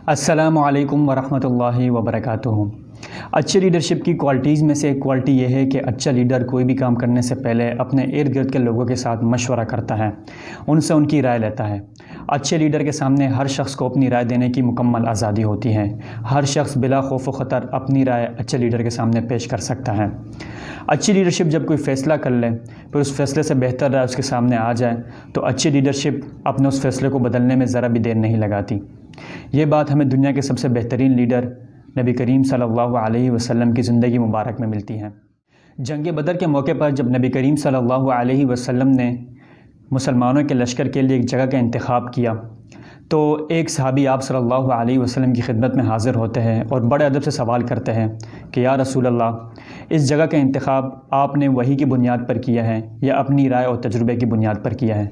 السلام علیکم ورحمۃ اللہ وبرکاتہ۔ اچھے لیڈرشپ کی کوالٹیز میں سے ایک کوالٹی یہ ہے کہ اچھا لیڈر کوئی بھی کام کرنے سے پہلے اپنے ارد گرد کے لوگوں کے ساتھ مشورہ کرتا ہے، ان سے ان کی رائے لیتا ہے۔ اچھے لیڈر کے سامنے ہر شخص کو اپنی رائے دینے کی مکمل آزادی ہوتی ہے۔ ہر شخص بلا خوف و خطر اپنی رائے اچھے لیڈر کے سامنے پیش کر سکتا ہے۔ اچھی لیڈرشپ جب کوئی فیصلہ کر لے پھر اس فیصلے سے بہتر رائے اس کے سامنے آ جائے تو اچھی لیڈرشپ اپنے اس فیصلے کو بدلنے میں ذرا بھی دیر نہیں لگاتی۔ یہ بات ہمیں دنیا کے سب سے بہترین لیڈر نبی کریم صلی اللہ علیہ وسلم کی زندگی مبارک میں ملتی ہے۔ جنگ بدر کے موقع پر جب نبی کریم صلی اللہ علیہ وسلم نے مسلمانوں کے لشکر کے لیے ایک جگہ کا انتخاب کیا تو ایک صحابی آپ صلی اللہ علیہ وسلم کی خدمت میں حاضر ہوتے ہیں اور بڑے ادب سے سوال کرتے ہیں کہ یا رسول اللہ، اس جگہ کا انتخاب آپ نے وحی کی بنیاد پر کیا ہے یا اپنی رائے اور تجربے کی بنیاد پر کیا ہے؟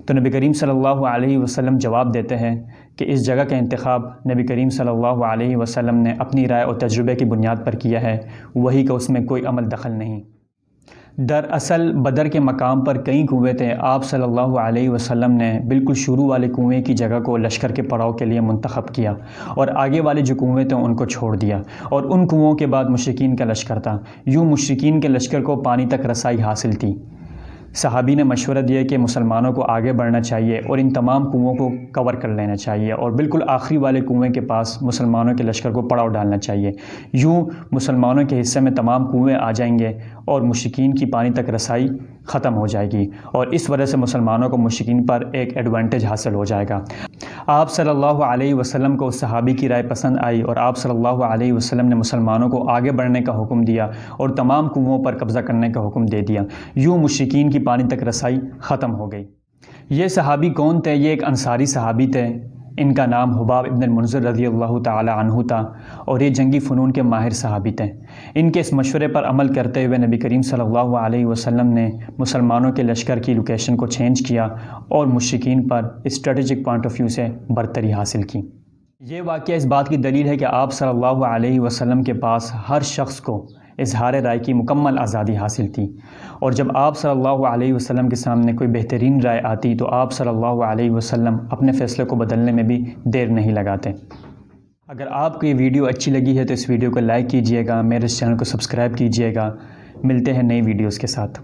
تو نبی کریم صلی اللہ علیہ وسلم جواب دیتے ہیں کہ اس جگہ کا انتخاب نبی کریم صلی اللہ علیہ وسلم نے اپنی رائے اور تجربے کی بنیاد پر کیا ہے، وحی کا اس میں کوئی عمل دخل نہیں۔ دراصل بدر کے مقام پر کئی کنویں تھے، آپ صلی اللہ علیہ وسلم نے بالکل شروع والے کنویں کی جگہ کو لشکر کے پڑاؤ کے لیے منتخب کیا اور آگے والے جو کنویں تھے ان کو چھوڑ دیا، اور ان کنووں کے بعد مشرکین کا لشکر تھا۔ یوں مشرکین کے لشکر کو پانی تک رسائی حاصل تھی۔ صحابی نے مشورہ دیا کہ مسلمانوں کو آگے بڑھنا چاہیے اور ان تمام کنووں کو کور کر لینا چاہیے اور بالکل آخری والے کنویں کے پاس مسلمانوں کے لشکر کو پڑاؤ ڈالنا چاہیے۔ یوں مسلمانوں کے حصے میں تمام کنویں آ جائیں گے اور مشرکین کی پانی تک رسائی ختم ہو جائے گی، اور اس وجہ سے مسلمانوں کو مشرکین پر ایک ایڈوانٹیج حاصل ہو جائے گا۔ آپ صلی اللہ علیہ وسلم کو اس صحابی کی رائے پسند آئی اور آپ صلی اللہ علیہ وسلم نے مسلمانوں کو آگے بڑھنے کا حکم دیا اور تمام کنووں پر قبضہ کرنے کا حکم دے دیا۔ یوں مشرکین کی پانی تک رسائی ختم ہو گئی۔ یہ صحابی کون تھے؟ یہ ایک انصاری صحابی تھے، ان کا نام حباب ابن المنذر رضی اللہ تعالی عنہ تھا، اور یہ جنگی فنون کے ماہر صحابی تھے۔ ان کے اس مشورے پر عمل کرتے ہوئے نبی کریم صلی اللہ علیہ وسلم نے مسلمانوں کے لشکر کی لوکیشن کو چینج کیا اور مشرکین پر اسٹریٹجک پوائنٹ آف ویو سے برتری حاصل کی۔ یہ واقعہ اس بات کی دلیل ہے کہ آپ صلی اللہ علیہ وسلم کے پاس ہر شخص کو اظہار رائے کی مکمل آزادی حاصل تھی، اور جب آپ صلی اللہ علیہ وسلم کے سامنے کوئی بہترین رائے آتی تو آپ صلی اللہ علیہ وسلم اپنے فیصلے کو بدلنے میں بھی دیر نہیں لگاتے۔ اگر آپ کو یہ ویڈیو اچھی لگی ہے تو اس ویڈیو کو لائک کیجئے گا، میرے اس چینل کو سبسکرائب کیجئے گا۔ ملتے ہیں نئی ویڈیوز کے ساتھ۔